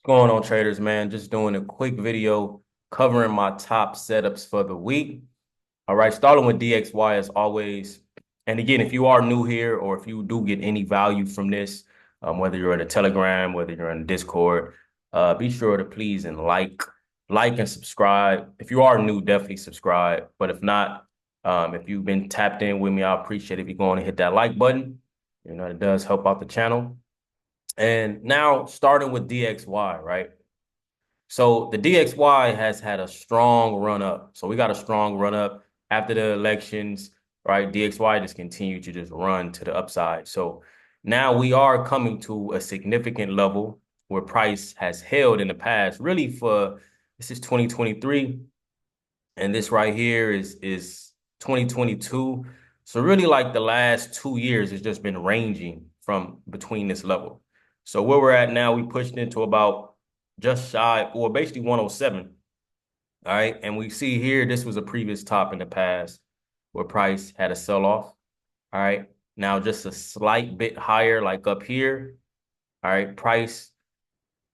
Going on, traders, man? Just doing a quick video covering my top setups for the week. All right, starting with DXY as always. And again, if you are new here or if you do get any value from this, whether you're in a Telegram, whether you're in Discord, be sure to please and like and subscribe. If you are new, definitely subscribe. But if not, if you've been tapped in with me, I appreciate it if you go on and hit that like button. You know, it does help out the channel. And now starting with DXY, right? So the DXY has had a strong run up. So we got a strong run up after the elections, right? DXY just continued to just run to the upside. So now we are coming to a significant level where price has held in the past, really for this is 2023, and this right here is 2022. So really like the last 2 years has just been ranging from between this level. So where we're at now, we pushed into about just shy, or basically 107. All right. And we see here, this was a previous top in the past where price had a sell-off. All right. Now just a slight bit higher, like up here. All right. Price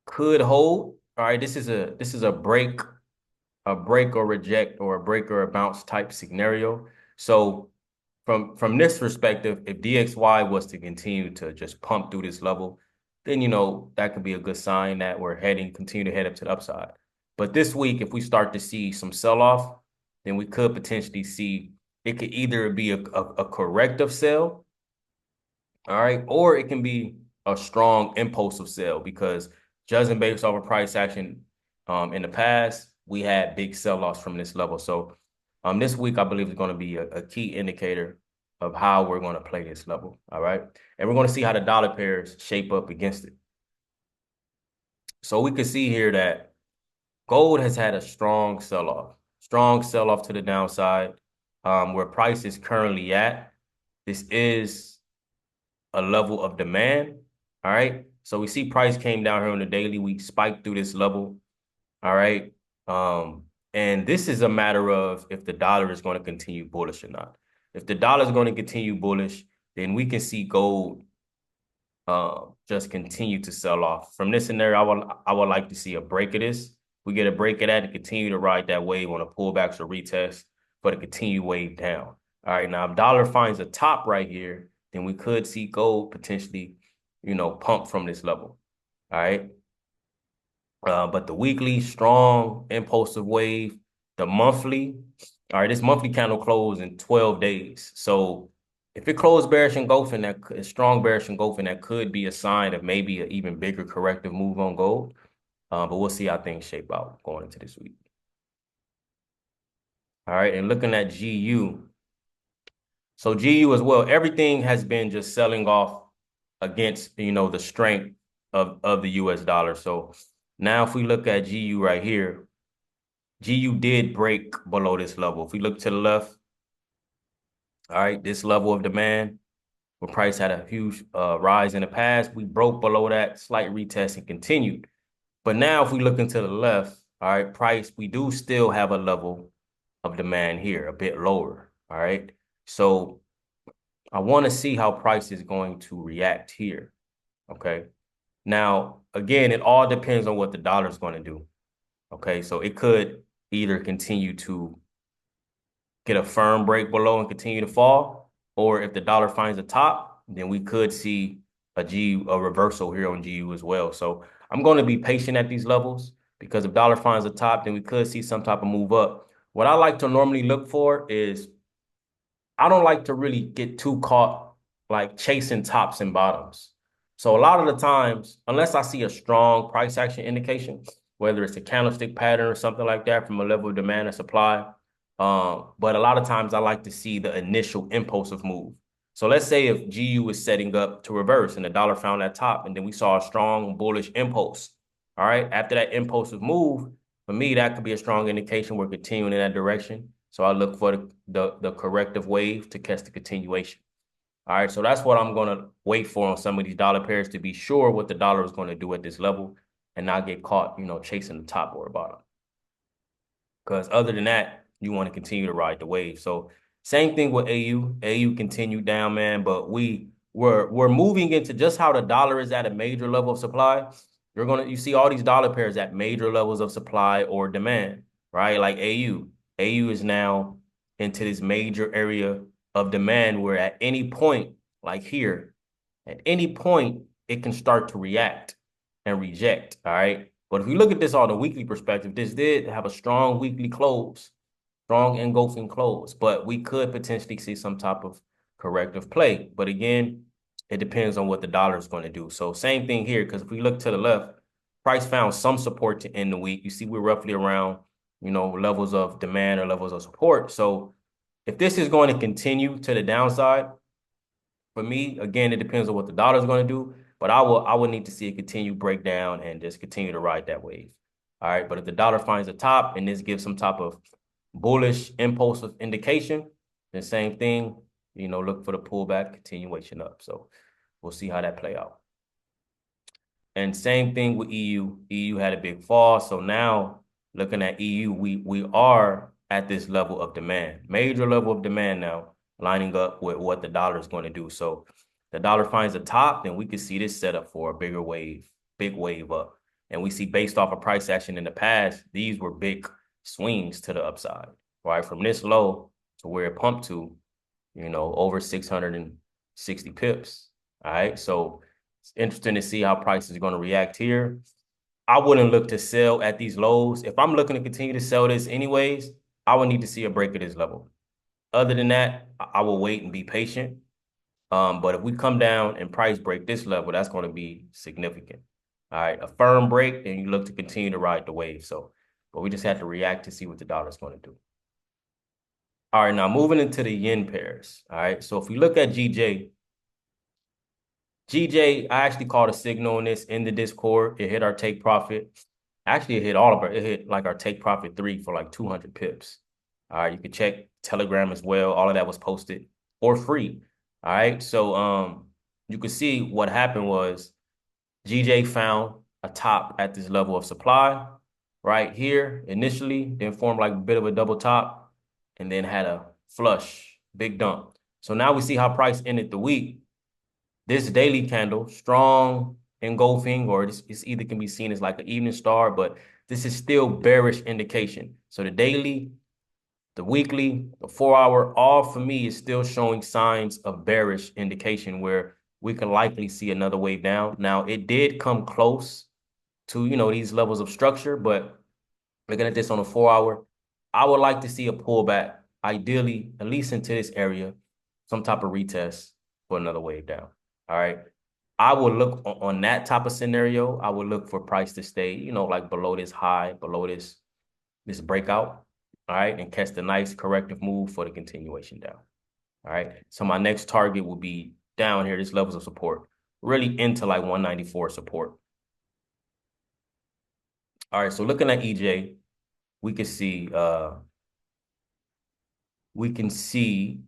could hold. All right. This is a break or reject, or a break or a bounce type scenario. So from this perspective, if DXY was to continue to just pump through this level, then that could be a good sign that we're continue to head up to the upside. But this week, if we start to see some sell-off, then we could potentially see it could either be a corrective sell, all right, or it can be a strong impulsive sell, because judging based off of price action in the past, we had big sell-offs from this level. So this week, I believe, is going to be a key indicator of how we're going to play this level. All right. And we're going to see how the dollar pairs shape up against it. So we can see here that gold has had a strong sell-off to the downside. Where price is currently at, this is a level of demand. All right. So we see price came down here on the daily. We spiked through this level. All right. And this is a matter of if the dollar is going to continue bullish or not. If the dollar is going to continue bullish, then we can see gold just continue to sell off. From this scenario, I would like to see a break of this. We get a break of that and continue to ride that wave on a pullbacks or retest for the continued wave down. All right, now if dollar finds a top right here, then we could see gold potentially, pump from this level. All right. But the weekly, strong, impulsive wave, the monthly, all right, this monthly candle closed in 12 days. So if it closed bearish engulfing, that strong bearish engulfing, that could be a sign of maybe an even bigger corrective move on gold. But we'll see how things shape out going into this week. All right, and looking at GU. So GU as well, everything has been just selling off against, the strength of the US dollar. So now if we look at GU right here, GU did break below this level. If we look to the left, all right, this level of demand where price had a huge rise in the past, we broke below that, slight retest and continued. But now if we look into the left, all right, price, we do still have a level of demand here, a bit lower, all right? So I want to see how price is going to react here, okay? Now, again, it all depends on what the dollar is going to do, okay? So it could either continue to get a firm break below and continue to fall, or if the dollar finds a top, then we could see a reversal here on GU as well. So I'm going to be patient at these levels, because if dollar finds a top, then we could see some type of move up. What I like to normally look for is, I don't like to really get too caught like chasing tops and bottoms. So a lot of the times, unless I see a strong price action indication, whether it's a candlestick pattern or something like that from a level of demand and supply, but a lot of times I like to see the initial impulsive move. So let's say if GU is setting up to reverse and the dollar found that top, and then we saw a strong bullish impulse. All right. After that impulsive move, for me, that could be a strong indication we're continuing in that direction. So I look for the corrective wave to catch the continuation. All right. So that's what I'm going to wait for on some of these dollar pairs, to be sure what the dollar is going to do at this level and not get caught, chasing the top or the bottom. Because other than that, you want to continue to ride the wave. So same thing with AU. AU continued down, man, but we're moving into just how the dollar is at a major level of supply. you see all these dollar pairs at major levels of supply or demand, right? Like AU. AU is now into this major area of demand where at any point, like here, at any point, it can start to react and reject, all right? But if you look at this on a weekly perspective, this did have a strong weekly close, strong engulfing close, but we could potentially see some type of corrective play. But again, it depends on what the dollar is going to do. So same thing here, because if we look to the left, price found some support to end the week. You see we're roughly around, levels of demand or levels of support. So if this is going to continue to the downside, for me, again, it depends on what the dollar is going to do, but I will need to see it continue breakdown and just continue to ride that wave. All right. But if the dollar finds a top and this gives some type of bullish impulsive indication, then same thing, look for the pullback continuation up. So we'll see how that play out. And same thing with EU. EU had a big fall. So now looking at EU, we are at this level of demand, major level of demand now, lining up with what the dollar is going to do. So the dollar finds a top, then we could see this set up for a bigger wave, big wave up. And we see based off of price action in the past, these were big swings to the upside, right? From this low to where it pumped to, over 660 pips. All right. So it's interesting to see how price is going to react here. I wouldn't look to sell at these lows. If I'm looking to continue to sell this anyways, I would need to see a break of this level. Other than that, I will wait and be patient. But if we come down and price break this level, that's going to be significant. All right, a firm break, then you look to continue to ride the wave. So, but we just have to react to see what the dollar is going to do. All right, now moving into the yen pairs. All right, so if we look at GJ, I actually called a signal on this in the Discord. It hit our take profit. Actually, it hit it hit like our take profit 3 for like 200 pips. All right, you can check Telegram as well. All of that was posted for free. All right, so you can see what happened was GJ found a top at this level of supply right here initially, then formed like a bit of a double top, and then had a flush, big dump. So now we see how price ended the week. This daily candle, strong engulfing, or it's either can be seen as like an evening star, but this is still bearish indication. So the daily, the weekly, the 4-hour, all for me is still showing signs of bearish indication where we can likely see another wave down. Now, it did come close to, these levels of structure, but looking at this on a 4-hour, I would like to see a pullback, ideally, at least into this area, some type of retest for another wave down. All right. I would look on that type of scenario. I would look for price to stay, like below this high, below this breakout. All right. And catch the nice corrective move for the continuation down. All right. So my next target will be down here, this levels of support, really into like 194 support. All right. So looking at EJ, we can see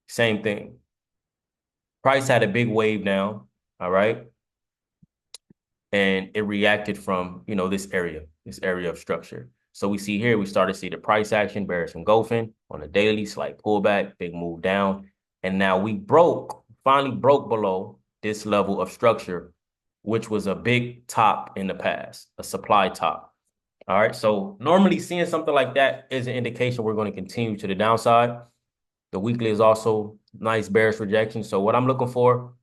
same thing. Price had a big wave down, all right? And it reacted from, this area of structure. So we see here, we started to see the price action, bearish engulfing on a daily, slight pullback, big move down. And now we finally broke below this level of structure, which was a big top in the past, a supply top. All right, so normally seeing something like that is an indication we're going to continue to the downside. The weekly is also nice bearish rejection. So what I'm looking for,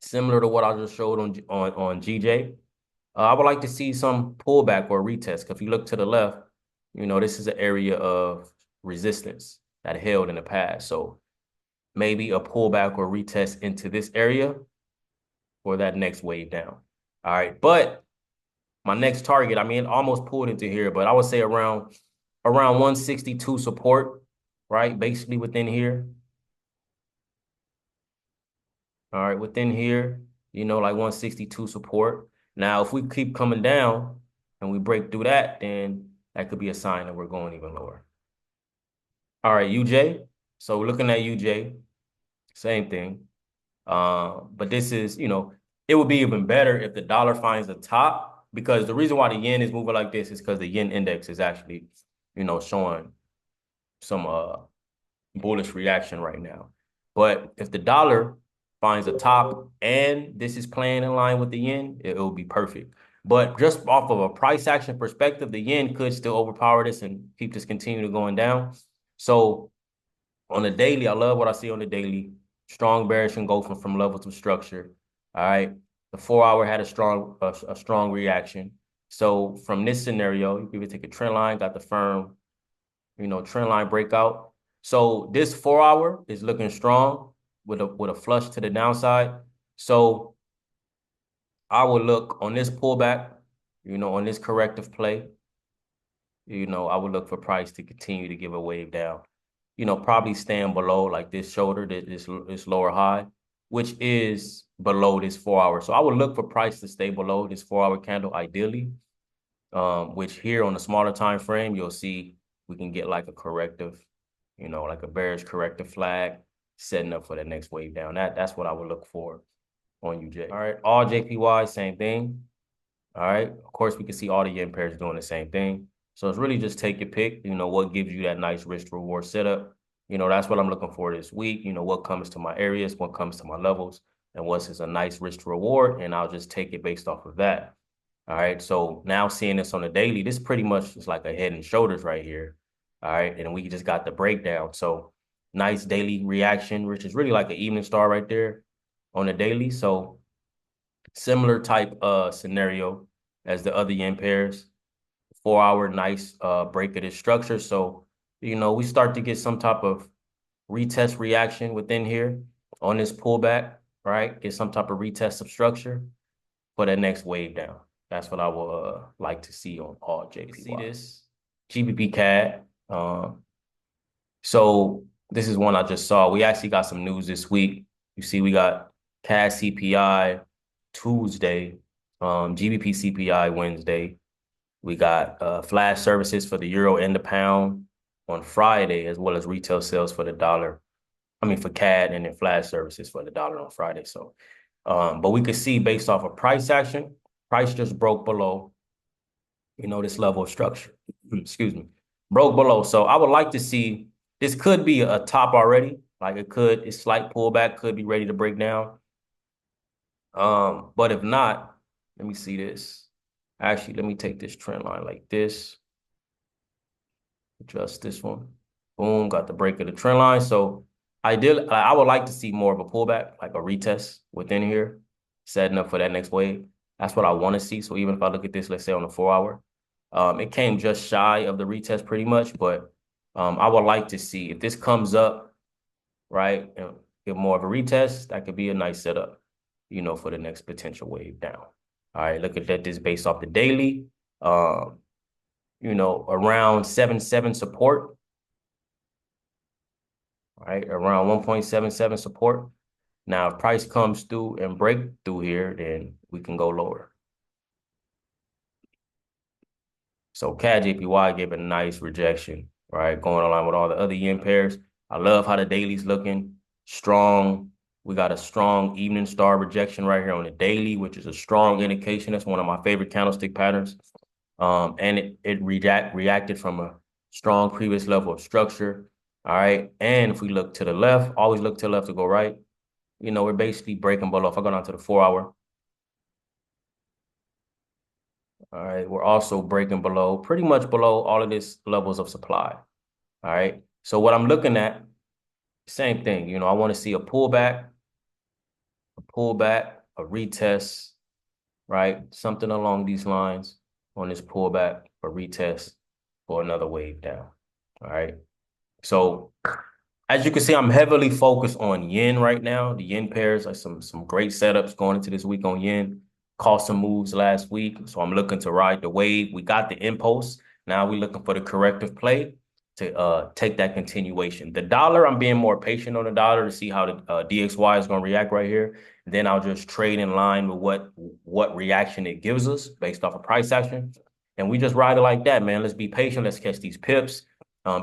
similar to what I just showed on GJ, I would like to see some pullback or retest. If you look to the left, this is an area of resistance that held in the past. So maybe a pullback or retest into this area for that next wave down. All right, but my next target, almost pulled into here, but I would say around 162 support, right? Basically within here. All right, within here, like 162 support. Now, if we keep coming down and we break through that, then that could be a sign that we're going even lower. All right, UJ. So we're looking at UJ, same thing. But this is, it would be even better if the dollar finds a top, because the reason why the yen is moving like this is because the yen index is actually, showing some bullish reaction right now. But if the dollar finds a top and this is playing in line with the yen, it will be perfect. But just off of a price action perspective, the yen could still overpower this and keep this continuing going down. So on the daily, I love what I see on the daily. Strong bearish engulfing from level to structure. All right. The 4-hour had a strong reaction. So from this scenario, you can even take a trend line, got the firm, trend line breakout. So this 4-hour is looking strong with a flush to the downside. So I would look on this pullback, on this corrective play, I would look for price to continue to give a wave down. Probably stand below like this shoulder, this lower high, which is below this 4-hour. So I would look for price to stay below this 4-hour candle ideally, which here on the smaller time frame, you'll see we can get like a corrective, like a bearish corrective flag setting up for the next wave down. That's what I would look for on UJ. All right, all JPY, same thing. All right, of course, we can see all the yen pairs doing the same thing. So it's really just take your pick, what gives you that nice risk to reward setup. That's what I'm looking for this week. What comes to my areas, what comes to my levels, and what's a nice risk to reward. And I'll just take it based off of that. All right. So now seeing this on the daily, this pretty much is like a head and shoulders right here. All right. And we just got the breakdown. So nice daily reaction, which is really like an evening star right there on the daily. So similar type scenario as the other yen pairs. 4-hour nice break of this structure. So, we start to get some type of retest reaction within here on this pullback, right? Get some type of retest of structure for that next wave down. That's what I will like to see on all JPY. See this GBPCAD. So this is one I just saw. We actually got some news this week. You see, we got CAD CPI Tuesday, GBP CPI Wednesday. We got flash services for the euro and the pound on Friday, as well as retail sales for the dollar. For CAD, and then flash services for the dollar on Friday. So, but we could see based off of price action, price just broke below, this level of structure. Excuse me, broke below. So I would like to see, this could be a top already. Like a slight pullback could be ready to break down. But if not, let me see this. Actually, let me take this trend line like this. Adjust this one. Boom, got the break of the trend line. So ideally, I would like to see more of a pullback, like a retest within here, setting up for that next wave. That's what I want to see. So even if I look at this, let's say on the 4-hour, it came just shy of the retest pretty much. But I would like to see if this comes up, right, and get more of a retest, that could be a nice setup, for the next potential wave down. All right, look at that. This based off the daily, around 7.7 support. All right, around 1.77 support. Now, if price comes through and break through here, then we can go lower. So CAD JPY gave a nice rejection, right? Going along with all the other yen pairs. I love how the daily's looking strong. We got a strong evening star rejection right here on the daily, which is a strong indication. That's one of my favorite candlestick patterns. And it reacted from a strong previous level of structure. All right. And if we look to the left, always look to the left to go right. We're basically breaking below. If I go down to the 4-hour. All right. We're also breaking below, pretty much below all of this levels of supply. All right. So what I'm looking at, same thing. I want to see a pullback, a retest, right? Something along these lines on this pullback, a retest for another wave down. All right. So as you can see, I'm heavily focused on yen right now. The yen pairs are some great setups going into this week on yen. Caught some moves last week. So I'm looking to ride the wave. We got the impulse. Now we're looking for the corrective play to take that continuation. The dollar, I'm being more patient on the dollar to see how the DXY is going to react right here. And then I'll just trade in line with what reaction it gives us based off of price action. And we just ride it like that, man. Let's be patient. Let's catch these pips.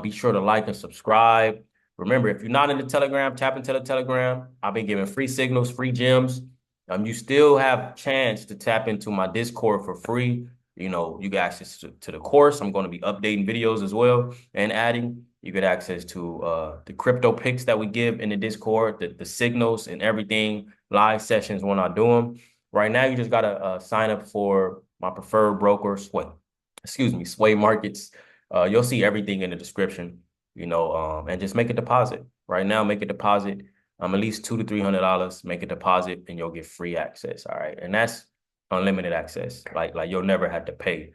Be sure to like and subscribe. Remember, if you're not in the Telegram, tap into the Telegram. I've been giving free signals, free gems. You still have a chance to tap into my Discord for free. You get access to the course. I'm going to be updating videos as well and adding. You get access to the crypto picks that we give in the Discord, the signals and everything, live sessions when I do them. Right now, you just got to sign up for my preferred broker, Sway Markets. You'll see everything in the description, and just make a deposit. Right now, make a deposit. At least $200 to $300. Make a deposit, and you'll get free access. All right, and that's unlimited access. Like you'll never have to pay,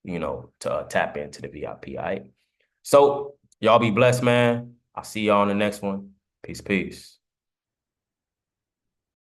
to tap into the VIP. All right. So y'all be blessed, man. I'll see y'all on the next one. Peace, peace.